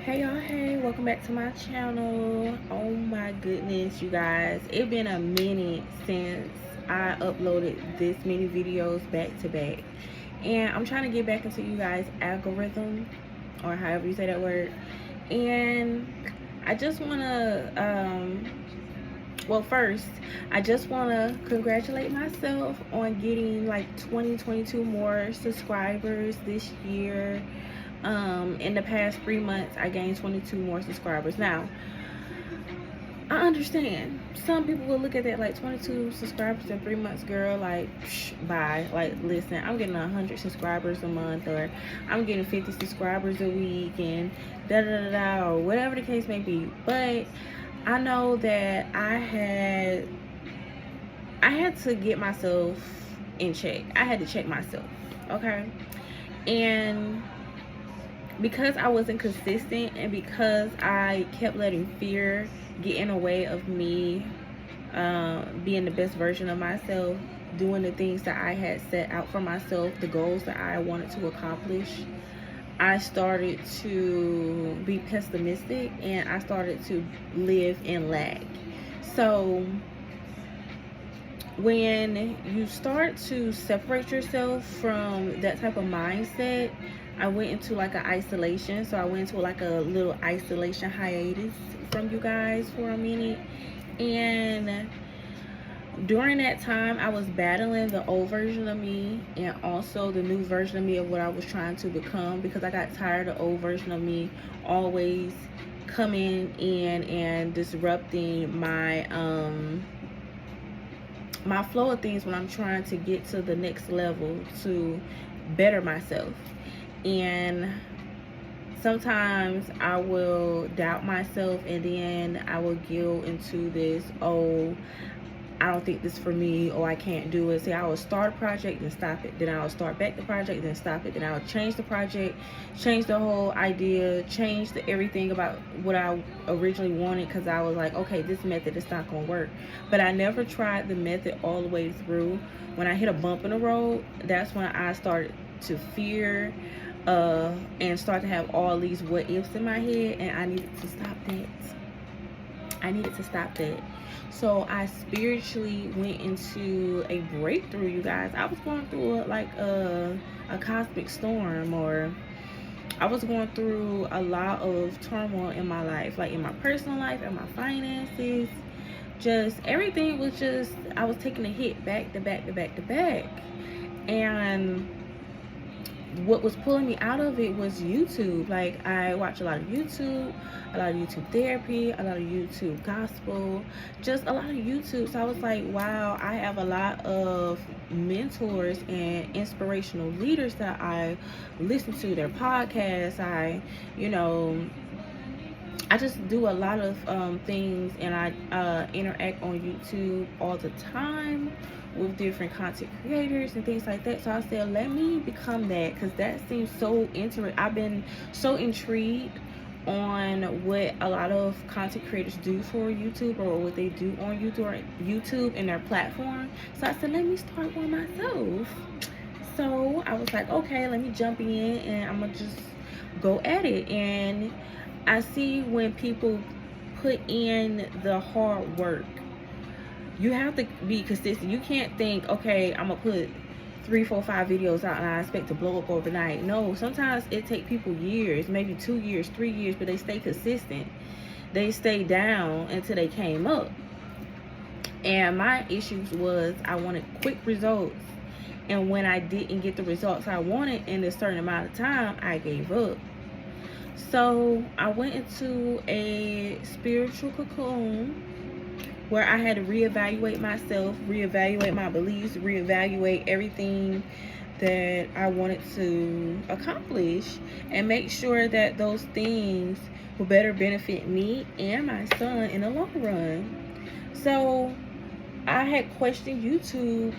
Hey y'all, hey, welcome back to my channel. Oh my goodness, you guys, it's been a minute since I uploaded this many videos back to back, and I'm trying to get back into you guys algorithm, or however you say that word. And I just want to well, first, I just want to congratulate myself on getting like 22 more subscribers this year. In the past 3 months, I gained 22 more subscribers. Now, I understand some people will look at that like 22 subscribers in 3 months, girl, like bye. Like, listen, I'm getting 100 subscribers a month, or I'm getting 50 subscribers a week, and da da da da, or whatever the case may be. But I know that I had to get myself in check. I had to check myself, okay? And because I wasn't consistent, and because I kept letting fear get in the way of me being the best version of myself, doing the things that I had set out for myself, the goals that I wanted to accomplish, I started to be pessimistic, and I started to live in lack. So when you start to separate yourself from that type of mindset, I went into like an isolation. So I went into like a little isolation hiatus from you guys for a minute. And during that time, I was battling the old version of me and also the new version of me of what I was trying to become, because I got tired of the old version of me always coming in and disrupting my flow of things when I'm trying to get to the next level to better myself. And sometimes I will doubt myself, and then I will go into this, oh, I don't think this for me, or I can't do it. See, I will start a project and stop it. Then I will start back the project, then stop it. Then I will change the project, change the whole idea, change everything about what I originally wanted, because I was like, okay, this method is not going to work. But I never tried the method all the way through. When I hit a bump in the road, that's when I started to fear and start to have all these what ifs in my head, and I needed to stop that. So I spiritually went into a breakthrough, you guys. I was going through a cosmic storm, or I was going through a lot of turmoil in my life, like in my personal life and my finances. Just everything was just, I was taking a hit back to back to back to back. And what was pulling me out of it was YouTube. Like, I watch a lot of YouTube therapy, a lot of YouTube gospel, just a lot of YouTube. So I was like, wow, I have a lot of mentors and inspirational leaders that I listen to their podcasts. I just do a lot of things, and I interact on YouTube all the time with different content creators and things like that. So I said, let me become that, because that seems so interesting. I've been so intrigued on what a lot of content creators do for YouTube, or what they do on YouTube and their platform. So I said, let me start one myself. So I was like, okay, let me jump in, and I'm gonna just go at it. And I see when people put in the hard work, you have to be consistent. You can't think, okay, I'm gonna put 3, 4, 5 videos out and I expect to blow up overnight. No, sometimes it takes people years, maybe 2 years, 3 years, but they stay consistent. They stay down until they came up. And my issues was, I wanted quick results, and when I didn't get the results I wanted in a certain amount of time, I gave up. So I went into a spiritual cocoon where I had to reevaluate myself, reevaluate my beliefs, reevaluate everything that I wanted to accomplish, and make sure that those things will better benefit me and my son in the long run. So I had questioned YouTube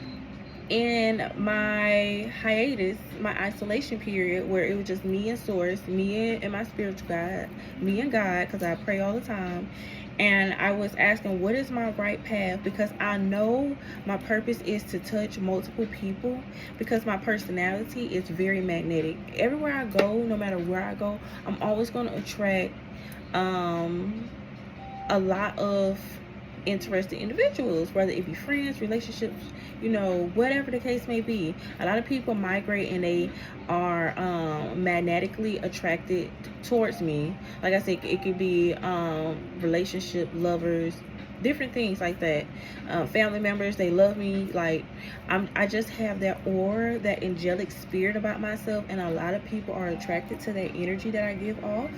in my hiatus, my isolation period, where it was just me and Source, me and my spiritual guide, me and God, because I pray all the time. And I was asking, what is my right path? Because I know my purpose is to touch multiple people, because my personality is very magnetic. Everywhere I go, no matter where I go, I'm always going to attract a lot of interested individuals, whether it be friends, relationships, whatever the case may be. A lot of people migrate and they are magnetically attracted towards me. Like I said, it could be relationship, lovers, different things like that. Family members, they love me. Like I just have that aura, that angelic spirit about myself, and a lot of people are attracted to that energy that I give off.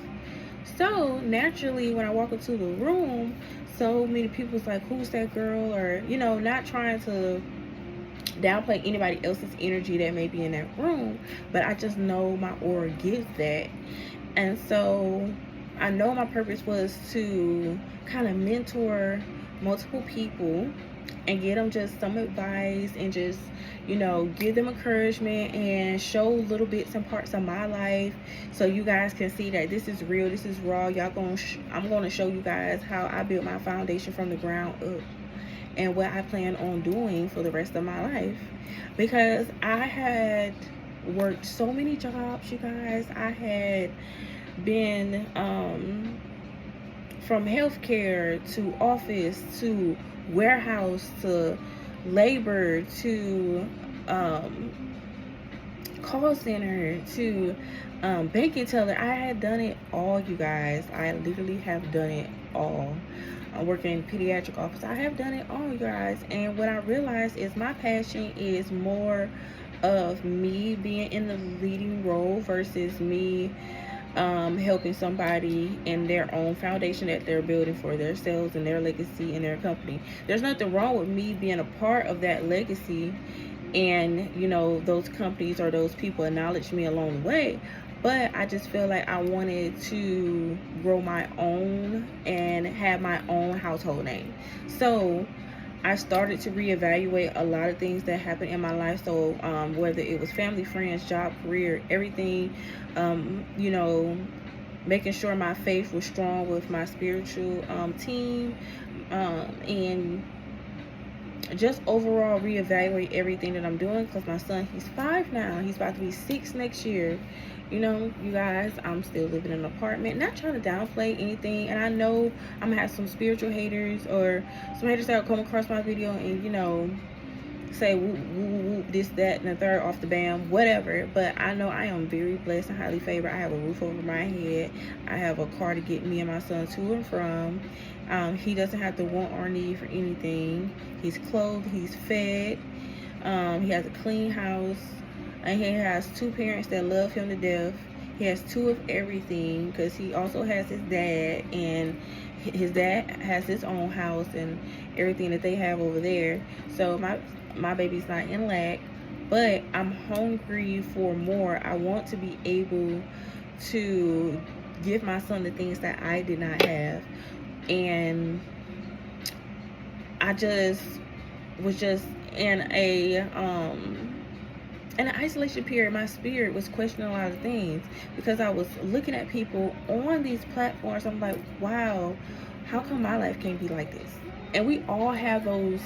So naturally, when I walk into the room, so many people's like, who's that girl? Or, not trying to downplay anybody else's energy that may be in that room, but I just know my aura gives that. And so I know my purpose was to kind of mentor multiple people and get them just some advice and just, give them encouragement and show little bits and parts of my life, so you guys can see that this is real, this is raw. I'm going to show you guys how I built my foundation from the ground up and what I plan on doing for the rest of my life. Because I had worked so many jobs, you guys. I had been from healthcare to office to warehouse to labor to call center to banking teller. I had done it all, you guys. I literally have done it all. I work in pediatric office. I have done it all, you guys. And what I realized is my passion is more of me being in the leading role versus me helping somebody in their own foundation that they're building for themselves and their legacy and their company. There's nothing wrong with me being a part of that legacy, and those companies or those people acknowledge me along the way. But I just feel like I wanted to grow my own and have my own household name. So I started to reevaluate a lot of things that happened in my life. So whether it was family, friends, job, career, everything, making sure my faith was strong with my spiritual team, and just overall reevaluate everything that I'm doing. Because my son, he's 5 now. He's about to be 6 next year. You guys, I'm still living in an apartment. Not trying to downplay anything. And I know I'm going to have some spiritual haters or some haters that will come across my video and, say whoop, whoop, whoop, this, that, and the third off the bam, whatever. But I know I am very blessed and highly favored. I have a roof over my head. I have a car to get me and my son to and from. He doesn't have to want or need for anything. He's clothed. He's fed. He has a clean house. And he has 2 parents that love him to death. He has 2 of everything, because he also has his dad, and his dad has his own house and everything that they have over there. So my baby's not in lack, but I'm hungry for more. I want to be able to give my son the things that I did not have. And I just was just in an isolation period. My spirit was questioning a lot of things, because I was looking at people on these platforms. I'm like, wow, how come my life can't be like this? And we all have those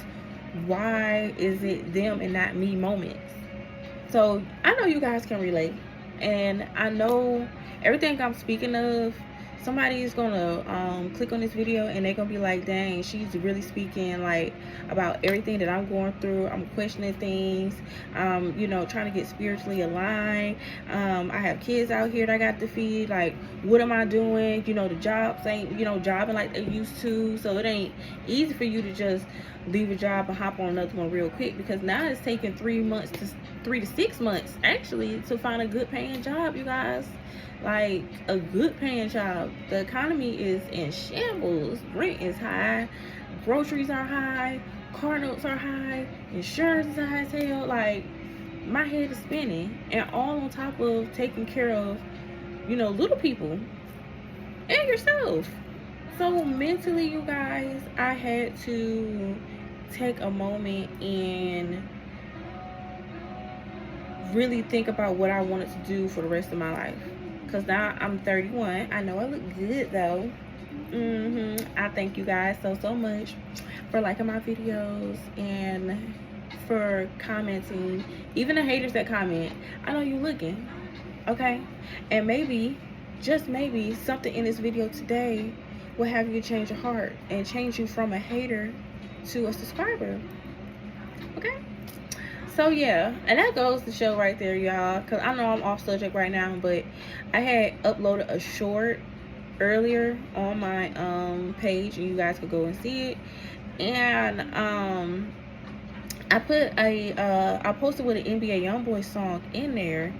why is it them and not me moments. So I know you guys can relate, and I know everything I'm speaking of, somebody is gonna click on this video and they're gonna be like, dang, she's really speaking like about everything that I'm going through. I'm questioning things, trying to get spiritually aligned. I have kids out here that I got to feed. Like, what am I doing? The jobs ain't jobbing like they used to, so it ain't easy for you to just leave a job and hop on another one real quick, because now it's taking 3 to 6 months actually to find a good paying job, you guys. Like, a good paying job. The economy is in shambles. Rent is high, groceries are high, car notes are high, insurance is high as hell. Like, my head is spinning, and all on top of taking care of little people and yourself. So mentally, you guys, I had to take a moment and really think about what I wanted to do for the rest of my life. Because now I'm 31. I know I look good though. I thank you guys so much for liking my videos and for commenting. Even the haters that comment, I know you looking, okay? And maybe, just maybe, something in this video today will have you change your heart and change you from a hater to a subscriber, okay? So yeah, and that goes to show right there, y'all, because I know I'm off subject right now, but I had uploaded a short earlier on my page, and you guys could go and see it. And I put I posted with an NBA YoungBoy song in there,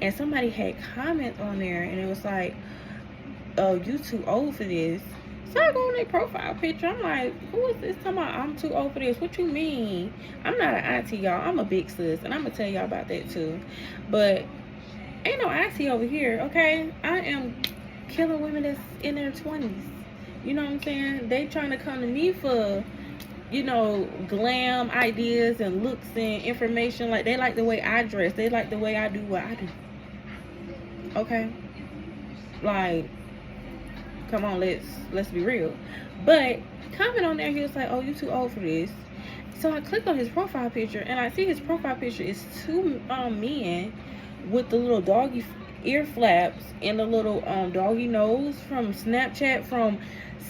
and somebody had comments on there, and it was like, oh, you too old for this. So I go on their profile picture. I'm like, who is this talking about I'm too old for this? What you mean? I'm not an auntie, y'all. I'm a big sis, and I'm gonna tell y'all about that too. But ain't no auntie over here, okay? I am killing women that's in their 20s. You know what I'm saying? They trying to come to me for, you know, glam ideas and looks and information. Like, they like the way I dress. They like the way I do what I do. Okay? Like, come on, let's be real. But comment on there, he was like, oh, you too old for this. So I clicked on his profile picture, and I see his profile picture is two men with the little doggy ear flaps and the little doggy nose from Snapchat from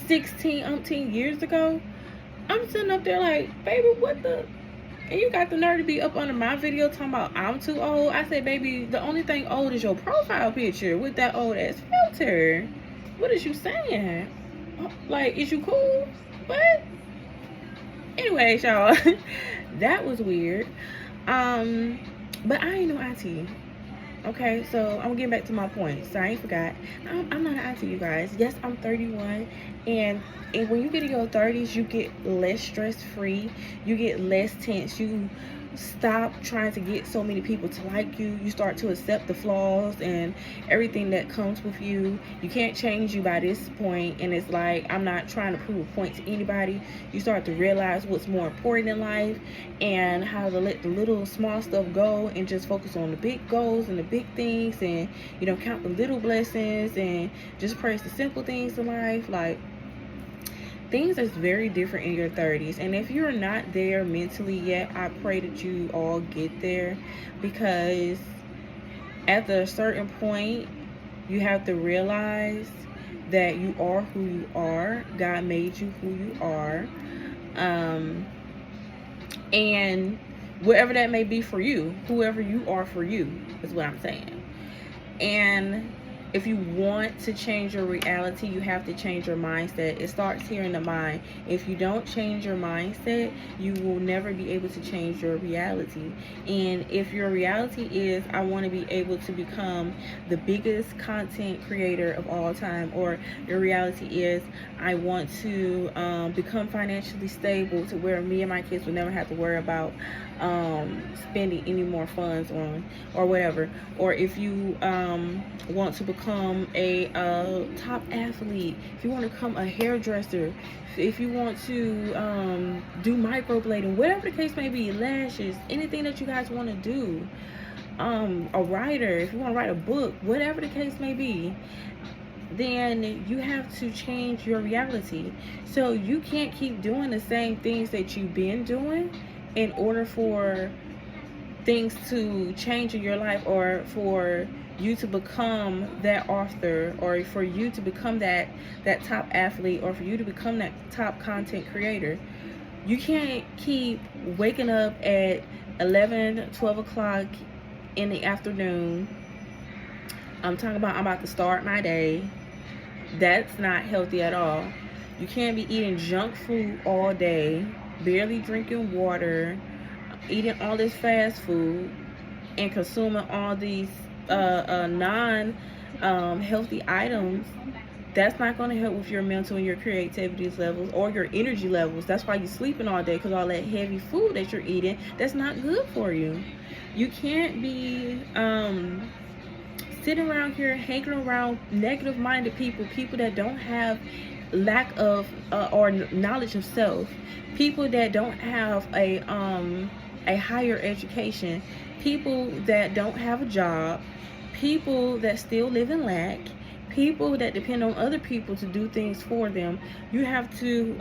16 years ago. I'm sitting up there like, baby, what the? And you got the nerve to be up under my video talking about I'm too old. I said, baby, the only thing old is your profile picture with that old ass filter. What is you saying? Like, is you cool? What? Anyways, y'all, that was weird. But I ain't no auntie. Okay, so I'm getting back to my point. So I ain't forgot. I'm not an auntie, you guys. Yes, I'm 31, and when you get in your 30s, you get less stress-free. You get less tense. You stop trying to get so many people to like you. You start to accept the flaws and everything that comes with you. You can't change you by this point, and it's like, I'm not trying to prove a point to anybody. You start to realize what's more important in life and how to let the little small stuff go and just focus on the big goals and the big things, and, you know, count the little blessings and just praise the simple things in life. Like, things is very different in your 30s, and if you're not there mentally yet, I pray that you all get there, because at a certain point you have to realize that you are who you are. God made you who you are, and whatever that may be for you, whoever you are for you is what I'm saying. And if you want to change your reality, you have to change your mindset. It starts here in the mind. If you don't change your mindset, you will never be able to change your reality. And if your reality is, I want to be able to become the biggest content creator of all time, or your reality is, I want to become financially stable to where me and my kids will never have to worry about spending any more funds on, or whatever. Or if you want to become a top athlete, if you want to become a hairdresser, if you want to do microblading, whatever the case may be, lashes, anything that you guys want to do, a writer, if you want to write a book, whatever the case may be, then you have to change your reality. So you can't keep doing the same things that you've been doing in order for things to change in your life, or for you to become that author, or for you to become that top athlete, or for you to become that top content creator. You can't keep waking up at 11, 12 o'clock in the afternoon. I'm talking about, I'm about to start my day. That's not healthy at all. You can't be eating junk food all day, barely drinking water, eating all this fast food, and consuming all these non-healthy items. That's not going to help with your mental and your creativity levels or your energy levels. That's why you're sleeping all day, because all that heavy food that you're eating, that's not good for you. You can't be sitting around here hanging around negative-minded people that don't have lack of or knowledge of self, people that don't have a higher education, people that don't have a job, people that still live in lack, people that depend on other people to do things for them. You have to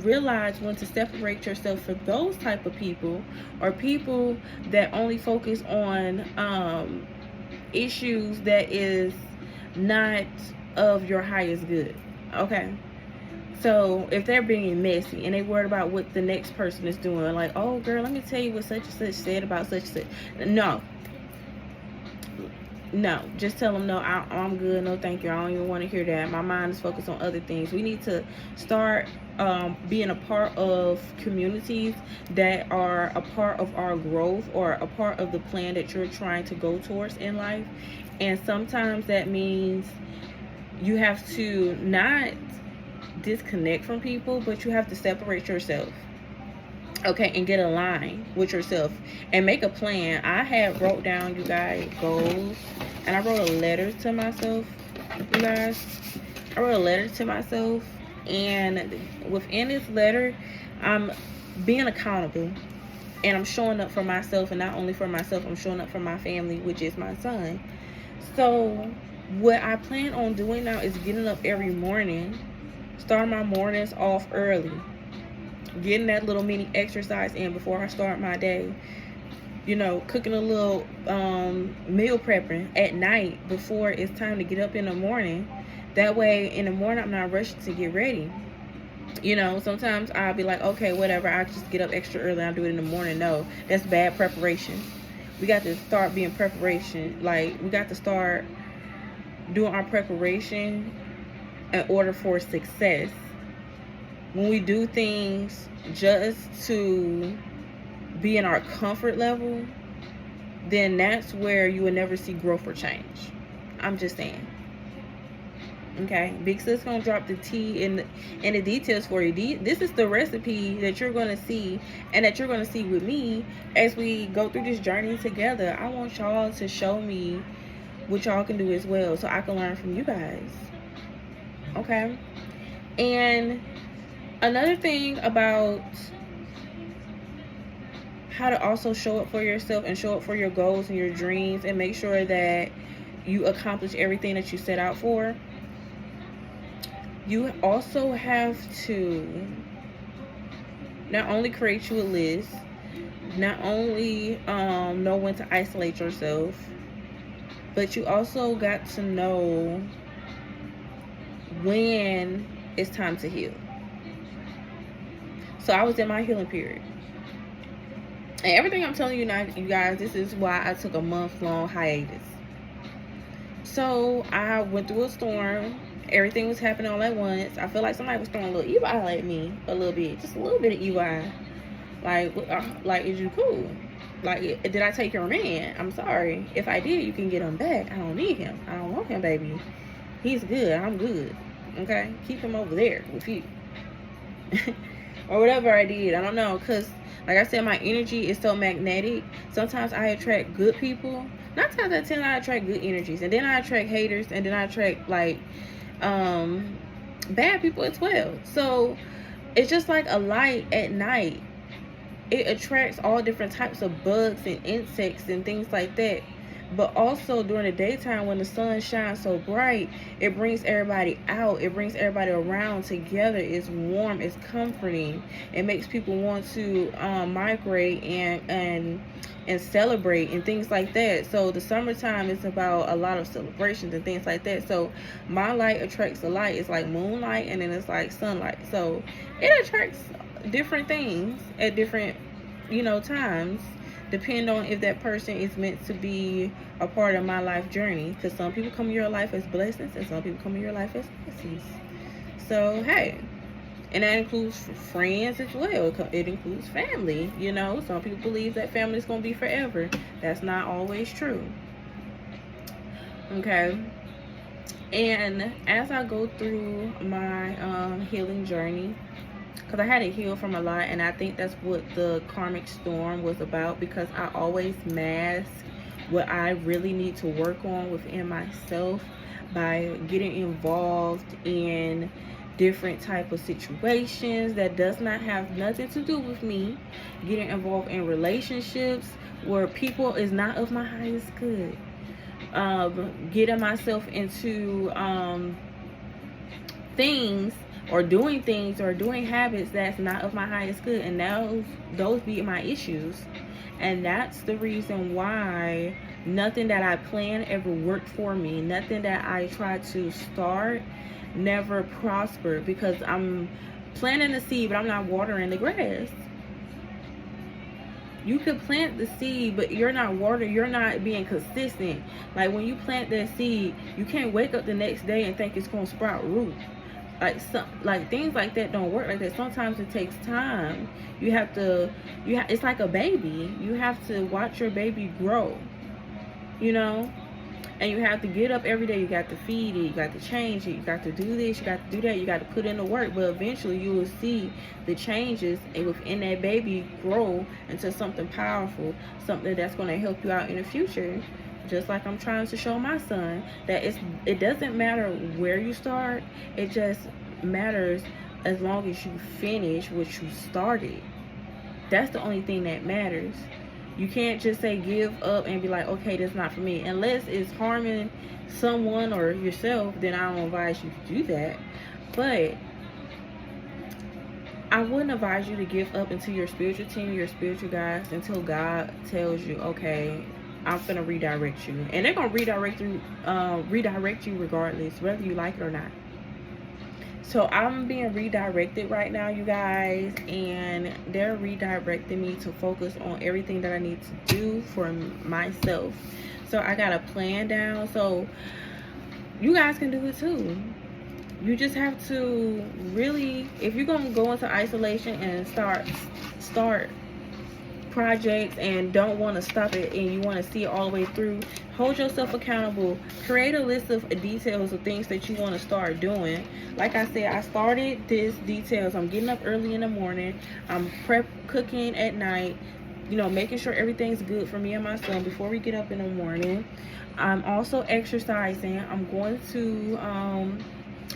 realize when to separate yourself from those type of people, or people that only focus on issues that is not of your highest good. Okay, so if they're being messy and they worried about what the next person is doing, like, oh girl, let me tell you what such and such said about such and such. No, just tell them no, I'm good, no thank you, I don't even want to hear that. My mind is focused on other things. We need to start being a part of communities that are a part of our growth, or a part of the plan that you're trying to go towards in life. And sometimes that means you have to not disconnect from people, but you have to separate yourself, okay, and get aligned with yourself and make a plan. I had wrote down, you guys, goals, and I wrote a letter to myself, you guys. I wrote a letter to myself, and within this letter, I'm being accountable, and I'm showing up for myself, and not only for myself, I'm showing up for my family, which is my son. So what I plan on doing now is getting up every morning, starting my mornings off early, getting that little mini exercise in before I start my day. You know, cooking a little meal prepping at night before it's time to get up in the morning. That way in the morning I'm not rushing to get ready. You know, sometimes I'll be like, okay, whatever, I'll just get up extra early, I'll do it in the morning. No, that's bad preparation. We got to start being preparation. Like, we got to start doing our preparation in order for success. When we do things just to be in our comfort level, then that's where you will never see growth or change. I'm just saying. Okay, Big Sis gonna drop the tea in the details for you. This is the recipe that you're gonna see, and that you're gonna see with me as we go through this journey together. I want y'all to show me what y'all can do as well, so I can learn from you guys. Okay, and another thing about how to also show up for yourself and show up for your goals and your dreams, and make sure that you accomplish everything that you set out for. You also have to not only create you a list, not only know when to isolate yourself, but you also got to know when it's time to heal. So I was in my healing period. And everything I'm telling you now, you guys, this is why I took a month-long hiatus. So I went through a storm. Everything was happening all at once. I feel like somebody was throwing a little evil eye at me, a little bit, just a little bit of evil eye. Like, is you cool? Like, did I take your man? I'm sorry. If I did, you can get him back. I don't need him. I don't want him, baby. He's good. I'm good. Okay? Keep him over there with you. Or whatever I did. I don't know. Because, like I said, my energy is so magnetic. Sometimes I attract good people. 9 times out of 10, I attract good energies. And then I attract haters. And then I attract, like, bad people as well. So it's just like a light at night. It attracts all different types of bugs and insects and things like that. But also during the daytime, when the sun shines so bright, it brings everybody out. It brings everybody around together. It's warm. It's comforting. It makes people want to migrate and celebrate and things like that. So the summertime is about a lot of celebrations and things like that. So my light attracts the light. It's like moonlight, and then it's like sunlight. So it attracts different things at different, times, depend on if that person is meant to be a part of my life journey. Because some people come in your life as blessings, and some people come in your life as blessings. So hey, and that includes friends as well. It includes family. Some people believe that family is going to be forever. That's not always true. Okay. And as I go through my healing journey, because I had to heal from a lot, and I think that's what the karmic storm was about, because I always mask what I really need to work on within myself by getting involved in different type of situations that does not have nothing to do with me, getting involved in relationships where people is not of my highest good, getting myself into things or doing habits that's not of my highest good, and those be my issues. And that's the reason why nothing that I plan ever worked for me. Nothing that I tried to start never prospered, because I'm planting the seed but I'm not watering the grass. You could plant the seed, but you're not watering, you're not being consistent. Like when you plant that seed, you can't wake up the next day and think it's gonna sprout root. Like things like that don't work like that. Sometimes it takes time. You have to, it's like a baby. You have to watch your baby grow, you know? And you have to get up every day. You got to feed it. You got to change it. You got to do this. You got to do that. You got to put in the work. But eventually you will see the changes and within that baby grow into something powerful, something that's going to help you out in the future. Just like I'm trying to show my son that it doesn't matter where you start. It just matters as long as you finish what you started. That's the only thing that matters. You can't just say give up and be like, okay, that's not for me. Unless it's harming someone or yourself, then I don't advise you to do that. But I wouldn't advise you to give up until your spiritual team, your spiritual guides, until God tells you, okay, I'm gonna redirect you. And they're gonna redirect you regardless, whether you like it or not. So I'm being redirected right now, you guys, and they're redirecting me to focus on everything that I need to do for myself. So I got a plan down, so you guys can do it too. You just have to really, if you're gonna go into isolation and start projects and don't want to stop it and you want to see it all the way through, hold yourself accountable. Create a list of details of things that you want to start doing. Like I said, I started this details. I'm getting up early in the morning. I'm cooking at night, you know, making sure everything's good for me and my son before we get up in the morning. I'm also exercising. I'm going to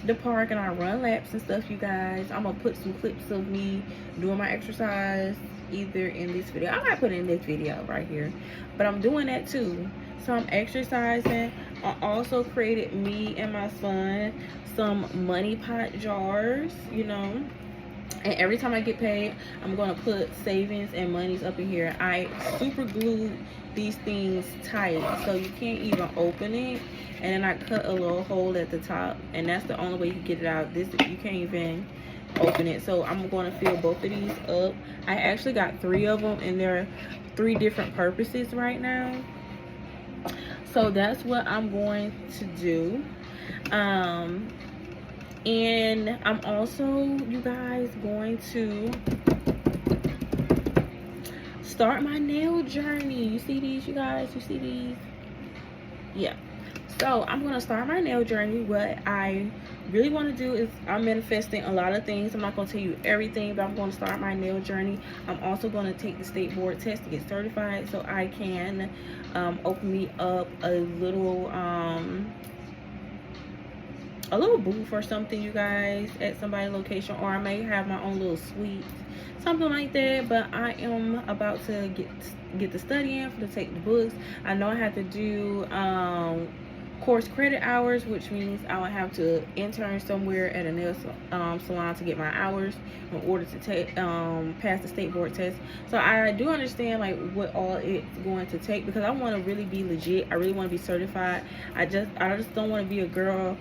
the park and I run laps and stuff, you guys. I'm gonna put some clips of me doing my exercise either in this video. I might put it in this video right here, but I'm doing that too. So I'm exercising. I also created me and my son some money pot jars, you know, and every time I get paid, I'm going to put savings and monies up in here. I super glued these things tight so you can't even open it, and then I cut a little hole at the top, and that's the only way you can get it out. This, you can't even open it. So I'm going to fill both of these up. I actually got 3 of them, and they're 3 different purposes right now. So that's what I'm going to do. And I'm also, you guys, going to start my nail journey. You see these, you guys? You see these? Yeah. So I'm going to start my nail journey. What I really want to do is, I'm manifesting a lot of things. I'm not going to tell you everything, but I'm going to start my nail journey. I'm also going to take the state board test to get certified so I can open me up a little booth or something, you guys, at somebody's location, or I may have my own little suite, something like that. But I am about to get the studying to take the books. I know I have to do course credit hours, which means I would have to intern somewhere at a nail salon to get my hours in order to take pass the state board test. So I do understand like what all it's going to take, because I want to really be legit. I really want to be certified. I just don't want to be a girl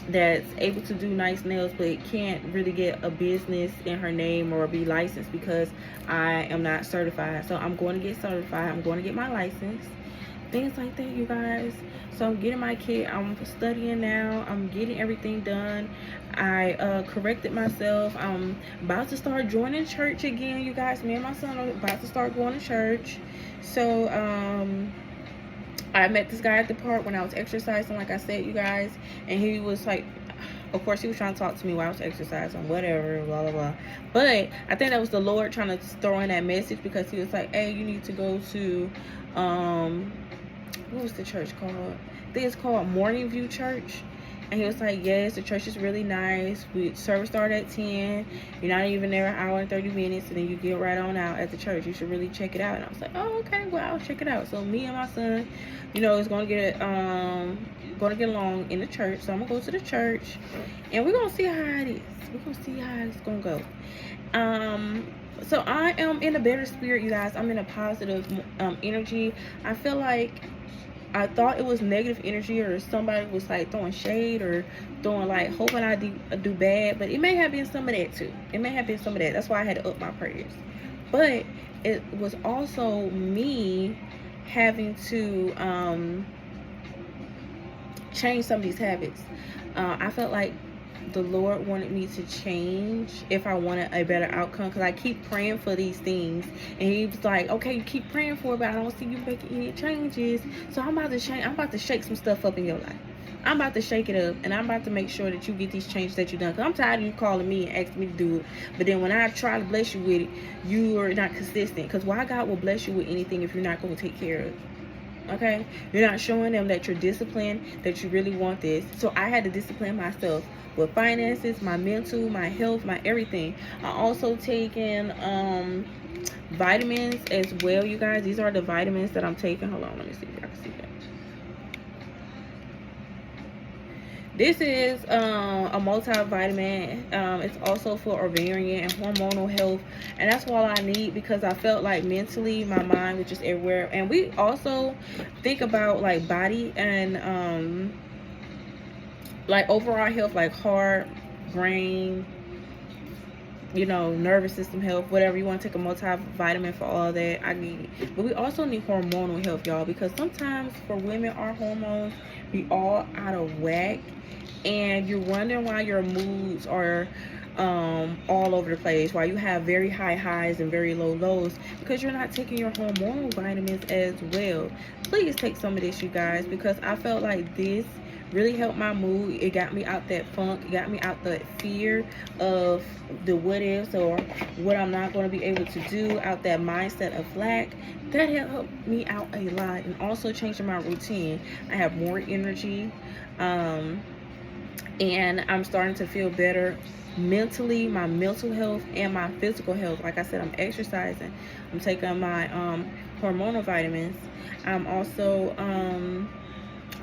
that's able to do nice nails but can't really get a business in her name or be licensed because I am not certified. So I'm going to get certified. I'm going to get my license, things like that, you guys. So I'm getting my kit. I'm studying now. I'm getting everything done. I corrected myself. I'm about to start joining church again, you guys. Me and my son are about to start going to church. So I met this guy at the park when I was exercising, like I said, you guys, and he was like, of course he was trying to talk to me while I was exercising, whatever, blah blah blah. But I think that was the Lord trying to throw in that message, because he was like, hey, you need to go to what was the church called? I think it's called Morning View Church. And he was like, yes, the church is really nice. Service started at 10. You're not even there an hour and 30 minutes, and then you get right on out at the church. You should really check it out. And I was like, oh, okay, well, I'll check it out. So me and my son, is gonna get along in the church. So I'm gonna go to the church, and we're gonna see how it is. We're gonna see how it's gonna go. So I am in a better spirit, you guys. I'm in a positive energy. I feel like I thought it was negative energy, or somebody was like throwing shade or throwing like hoping I do bad, but it may have been some of that too. It may have been some of that. That's why I had to up my prayers. But it was also me having to change some of these habits. I felt like the Lord wanted me to change if I wanted a better outcome, because I keep praying for these things, and he was like, okay, you keep praying for it, but I don't see you making any changes. So I'm about to change. I'm about to shake some stuff up in your life. I'm about to shake it up, and I'm about to make sure that you get these changes that you've done. Because I'm tired of you calling me and asking me to do it, but then when I try to bless you with it, you are not consistent. Because why God will bless you with anything if you're not going to take care of it? Okay, you're not showing them that you're disciplined, that you really want this. So I had to discipline myself with finances, my mental, my health, my everything. I also taken vitamins as well, you guys. These are the vitamins that I'm taking. Hold on, let me see if I can see that. This is a multivitamin. It's also for ovarian and hormonal health, and that's all I need, because I felt like mentally my mind was just everywhere. And we also think about like body and like overall health, like heart, brain, nervous system health, whatever. You want to take a multivitamin for all that, I need it. But we also need hormonal health, y'all, because sometimes for women, our hormones be all out of whack, and you're wondering why your moods are all over the place, why you have very high highs and very low lows, because you're not taking your hormonal vitamins as well. Please take some of this, you guys, because I felt like this really helped my mood. It got me out that funk. It got me out that fear of the what ifs or what I'm not going to be able to do, out that mindset of lack. That helped me out a lot, and also changing my routine. I have more energy, and I'm starting to feel better mentally, my mental health and my physical health. Like I said, I'm exercising. I'm taking my hormonal vitamins. I'm also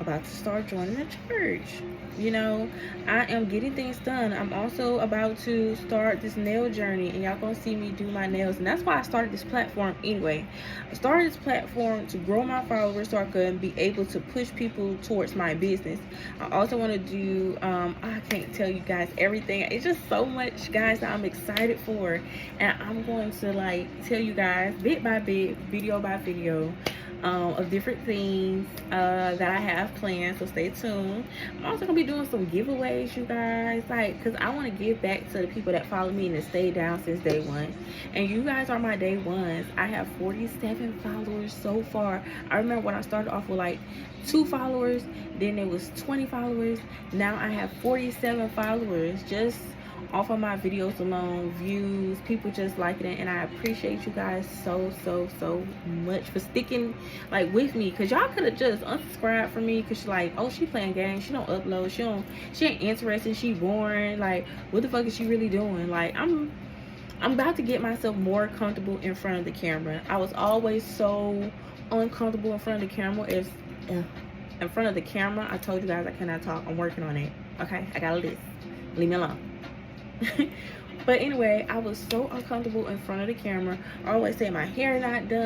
about to start joining the church. I am getting things done. I'm also about to start this nail journey, and y'all gonna see me do my nails. And that's why I started this platform anyway. I started this platform to grow my followers so I could be able to push people towards my business. I also want to do I can't tell you guys everything. It's just so much, guys, that I'm excited for, and I'm going to like tell you guys bit by bit, video by video, of different things that I have planned, so stay tuned. I'm also gonna be doing some giveaways, you guys, because I want to give back to the people that follow me and that stayed down since day one. And you guys are my day ones. I have 47 followers so far. I remember when I started off with like 2 followers, then it was 20 followers. Now I have 47 followers just off of my videos alone, views, people just liking it. And I appreciate you guys so much for sticking with me, because y'all could have just unsubscribed from me because she's like, oh, she playing games, she don't upload, she ain't interested, she boring, what the fuck is she really doing? I'm about to get myself more comfortable in front of the camera. I was always so uncomfortable in front of the camera. In front of the camera, I told you guys I cannot talk. I'm working on it. Okay, I got a list. Leave me alone. But anyway, I was so uncomfortable in front of the camera. I always say my hair not done,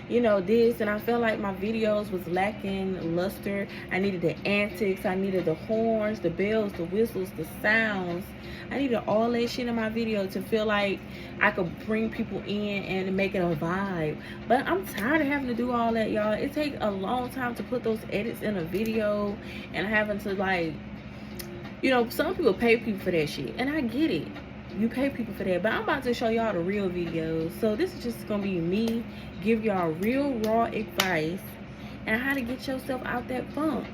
and this, and I felt like my videos was lacking luster. I needed the antics, I needed the horns, the bells, the whistles, the sounds. I needed all that shit in my video to feel like I could bring people in and make it a vibe. But I'm tired of having to do all that, y'all. It takes a long time to put those edits in a video, and having to some people pay people for that shit, and I get it. You pay people for that, but I'm about to show y'all the real videos. So this is just gonna be me give y'all real raw advice and how to get yourself out that funk.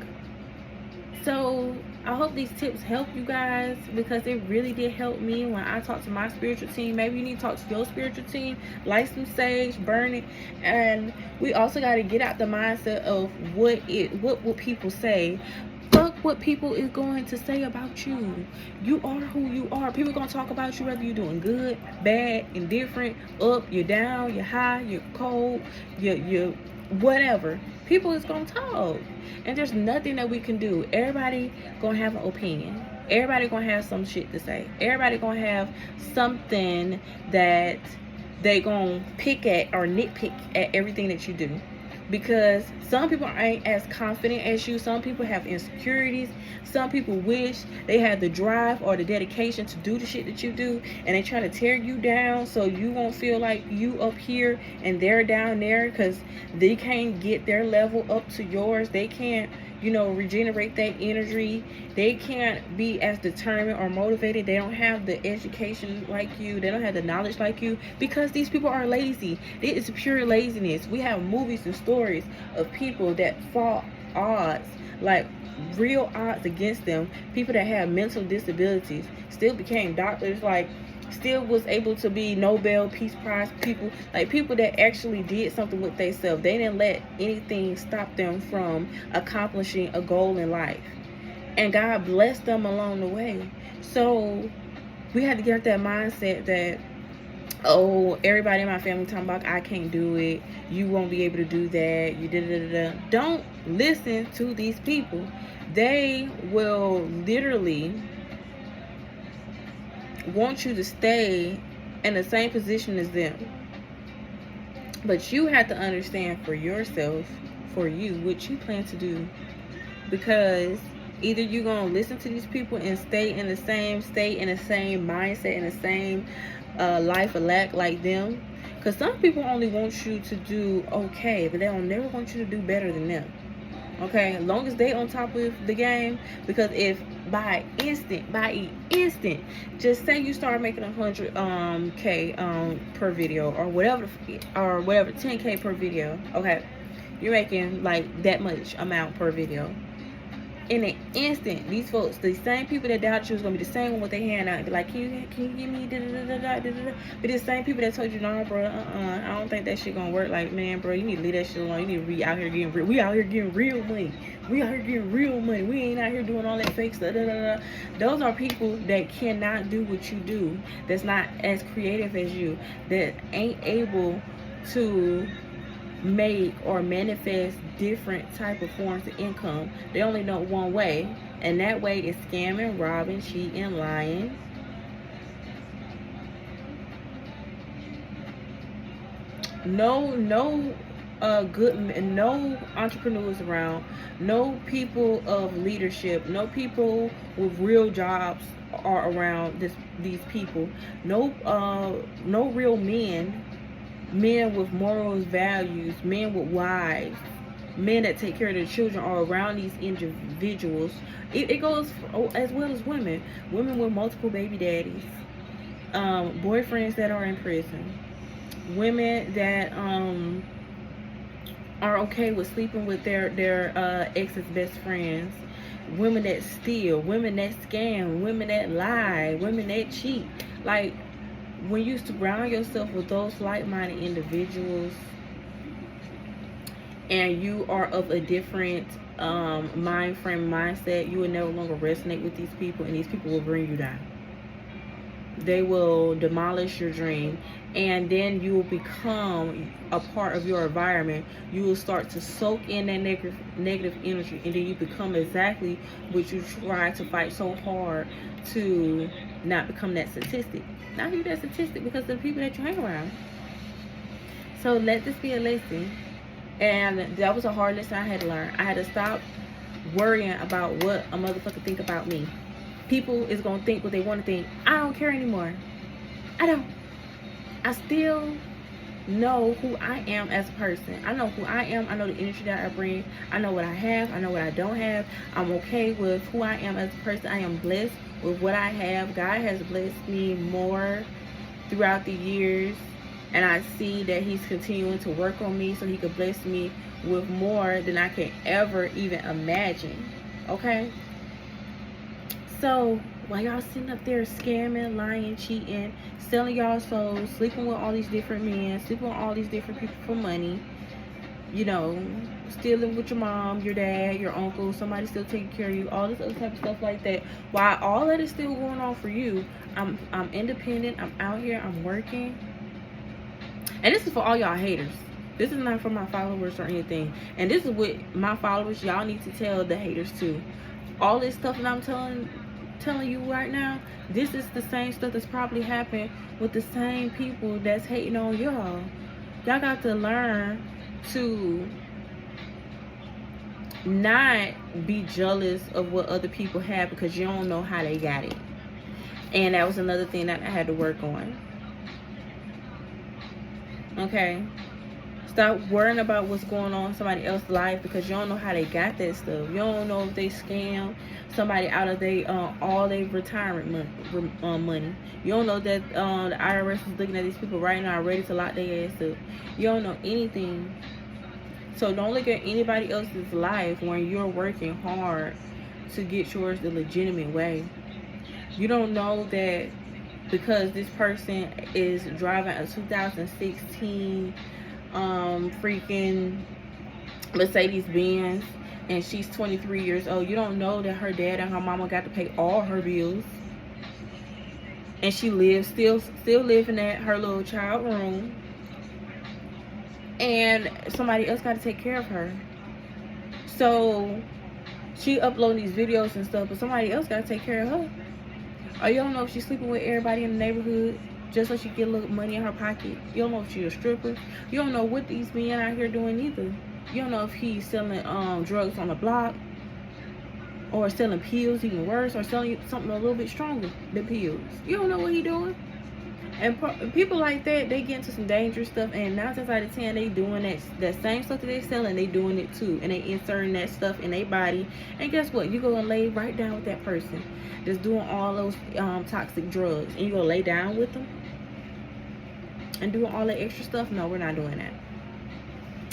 So I hope these tips help you guys, because it really did help me when I talked to my spiritual team. Maybe you need to talk to your spiritual team, light some sage, burn it. And we also got to get out the mindset of what will people say. Fuck what people is going to say about you. You are who you are. People gonna talk about you whether you're doing good, bad, indifferent, up, you're down, you're high, you're cold, you're whatever. People is gonna talk, and there's nothing that we can do. Everybody gonna have an opinion. Everybody gonna have some shit to say. Everybody gonna have something that they gonna pick at or nitpick at everything that you do, because some people ain't as confident as you. Some people have insecurities. Some people wish they had the drive or the dedication to do the shit that you do, and they try to tear you down so you won't feel like you up here and they're down there, because they can't get their level up to yours. They can't, regenerate that energy. They can't be as determined or motivated. They don't have the education like you. They don't have the knowledge like you, because these people are lazy. It is pure laziness. We have movies and stories of people that fought odds, like real odds against them. People that have mental disabilities still became doctors, like still was able to be Nobel Peace Prize people, like people that actually did something with themselves. They didn't let anything stop them from accomplishing a goal in life, and God blessed them along the way. So we had to get that mindset that, oh, everybody in my family talking about I can't do it, you won't be able to do that, you da. Don't listen to these people. They will literally want you to stay in the same position as them. But you have to understand for yourself, for you, what you plan to do. Because either you're going to listen to these people and stay in the same state, in the same mindset, in the same life of lack like them. Because some people only want you to do okay, but they don't never want you to do better than them. Okay, as long as they on top of the game. Because if by instant, just say you start making 100k per video or whatever 10k per video. Okay, you're making like that much amount per video. In an instant, these folks, the same people that doubted you, was gonna be the same one with their hand out and be like, can you give me da. But the same people that told you, no, bro, I don't think that shit gonna work. Like, man, bro, you need to leave that shit alone. You need to be out here getting real. We out here getting real money. We out here getting real money. We ain't out here doing all that fake stuff. Those are people that cannot do what you do. That's not as creative as you. That ain't able to make or manifest different type of forms of income. They only know one way, and that way is scamming, robbing, cheating, lying. No entrepreneurs around, no people of leadership, no people with real jobs are around these people. No real men with morals, values, men with wives, men that take care of their children are around these individuals. It goes as well as women with multiple baby daddies, boyfriends that are in prison, women that are okay with sleeping with their ex's best friends, women that steal, women that scam, women that lie, women that cheat. Like, when you surround yourself with those like-minded individuals and you are of a different mind frame, mindset, you will no longer resonate with these people, and these people will bring you down. They will demolish your dream, and then you will become a part of your environment. You will start to soak in that negative energy, and then you become exactly what you try to fight so hard to not become that statistic. Now you're that statistic because of the people that you hang around. So let this be a lesson. And that was a hard lesson I had to learn. I had to stop worrying about what a motherfucker think about me. People is gonna think what they want to think. I don't care anymore. I don't. I still know who I am as a person. I know who I am. I know the energy that I bring. I know what I have. I know what I don't have. I'm okay with who I am as a person. I am blessed with what I have. God has blessed me more throughout the years, and I see that he's continuing to work on me so he could bless me with more than I can ever even imagine. Okay? So while y'all sitting up there scamming, lying, cheating, selling y'all souls, sleeping with all these different men, sleeping with all these different people for money, still living with your mom, your dad, your uncle, somebody still taking care of you, all this other type of stuff like that. While all that is still going on for you, I'm independent, I'm out here, I'm working. And this is for all y'all haters. This is not for my followers or anything. And this is what my followers, y'all need to tell the haters too. All this stuff that I'm telling you right now, this is the same stuff that's probably happened with the same people that's hating on y'all. Y'all got to learn to not be jealous of what other people have, because you don't know how they got it. And that was another thing that I had to work on. Okay, stop worrying about what's going on in somebody else's life, because you don't know how they got that stuff. You don't know if they scam somebody out of all their retirement money. You don't know that the IRS is looking at these people right now ready to lock their ass up. You don't know anything. So don't look at anybody else's life when you're working hard to get yours the legitimate way. You don't know that because this person is driving a 2016 freaking Mercedes Benz and she's 23 years old, you don't know that her dad and her mama got to pay all her bills, and she lives still living at her little child room, and somebody else got to take care of her. So she uploading these videos and stuff, but somebody else got to take care of her. Or you don't know if she's sleeping with everybody in the neighborhood just so she can get a little money in her pocket. You don't know if she's a stripper. You don't know what these men out here doing either. You don't know if he's selling drugs on the block, or selling pills, even worse, or selling something a little bit stronger than pills. You don't know what he's doing. And people like that, they get into some dangerous stuff, and 9 times out of 10 they doing that same stuff that they selling, they doing it too, and they inserting that stuff in their body. And guess what? You go and lay right down with that person that's doing all those toxic drugs, and you go lay down with them and doing all that extra stuff. No, we're not doing that.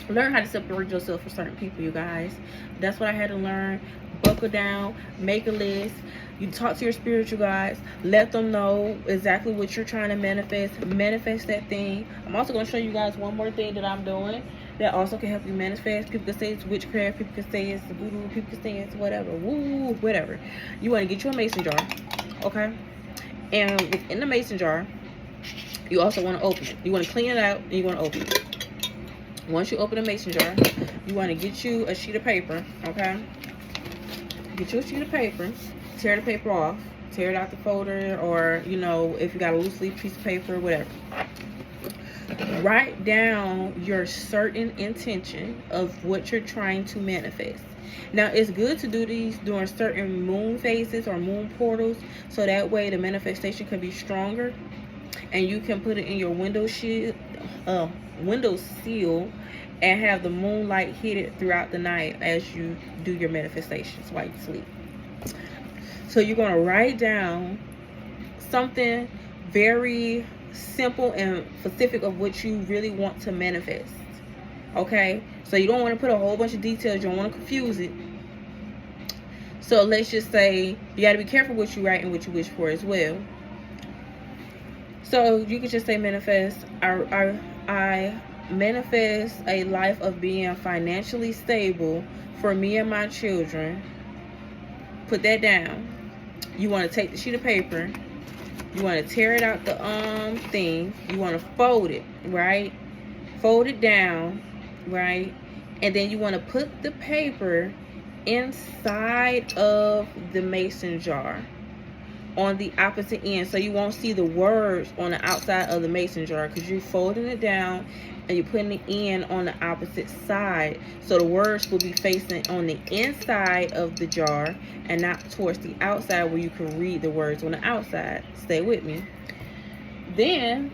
Learn how to separate yourself from certain people, you guys. That's what I had to learn. Buckle down, make a list. You talk to your spiritual guides, let them know exactly what you're trying to manifest that thing. I'm also going to show you guys one more thing that I'm doing that also can help you manifest. People can say it's witchcraft, people can say it's voodoo, people can say it's whatever, woo, whatever. You want to get you a mason jar, okay? And within the mason jar, you also want to open it. You want to clean it out, and you want to open it. Once you open a mason jar, you want to get you a sheet of paper, okay? Get you a sheet of paper, tear the paper off, tear it out the folder, or, you know, if you got a loose leaf piece of paper, whatever. Write down your certain intention of what you're trying to manifest. Now, it's good to do these during certain moon phases or moon portals, so that way the manifestation can be stronger, and you can put it in your window sill and have the moonlight hit it throughout the night as you do your manifestations while you sleep. So you're going to write down something very simple and specific of what you really want to manifest, okay? So you don't want to put a whole bunch of details, you don't want to confuse it. So let's just say you got to be careful what you write and what you wish for as well. So you can just say manifest, I manifest a life of being financially stable for me and my children. Put that down. You want to take the sheet of paper, you want to tear it out the thing, you want to fold it, right? Fold it down, right? And then you want to put the paper inside of the mason jar on the opposite end, so you won't see the words on the outside of the mason jar, because you're folding it down and you're putting it in on the opposite side, so the words will be facing on the inside of the jar and not towards the outside where you can read the words on the outside. Stay with me. Then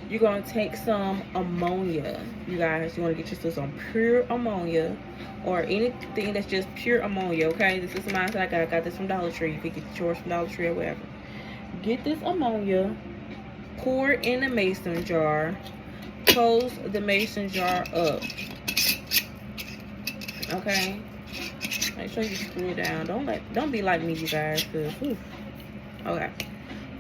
you're going to take some ammonia, you guys. You want to get yourself some pure ammonia, or anything that's just pure ammonia, okay? This is mine that I got this from Dollar Tree. You can get yours from Dollar Tree or whatever. Get this ammonia, pour it in the mason jar, close the mason jar up, okay? Make sure you screw it down. Don't be like me, you guys, cause okay.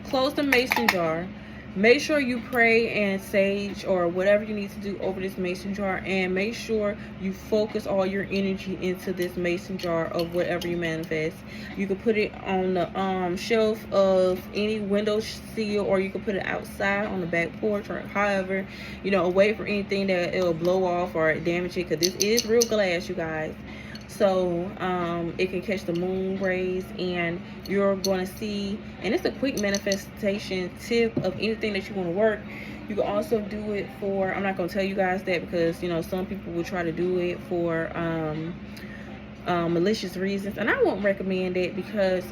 Close the mason jar. Make sure you pray and sage or whatever you need to do over this mason jar, and make sure you focus all your energy into this mason jar of whatever you manifest. You can put it on the shelf of any window sill, or you can put it outside on the back porch, or however, you know, away from anything that it'll blow off or damage it, because this is real glass, you guys. So it can catch the moon rays, and you're going to see, and it's a quick manifestation tip of anything that you want to work. You can also do it for, I'm not going to tell you guys that, because you know some people will try to do it for malicious reasons, and I won't recommend it, because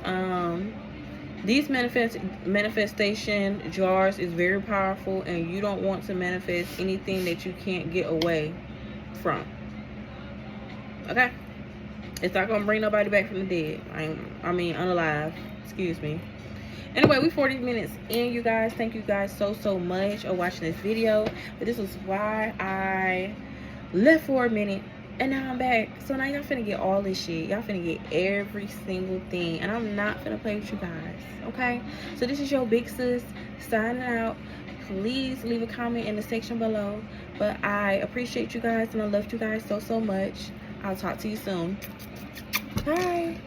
these manifestation jars is very powerful, and you don't want to manifest anything that you can't get away from. Okay, it's not gonna bring nobody back from the dead. I mean unalive, excuse me. Anyway, we 40 minutes in, you guys. Thank you guys so much for watching this video. But this was why I left for a minute, and now I'm back. So now y'all finna get all this shit. Y'all finna get every single thing, and I'm not finna play with you guys, okay? So this is your big sis signing out. Please leave a comment in the section below. But I appreciate you guys, and I love you guys so much. I'll talk to you soon. Bye.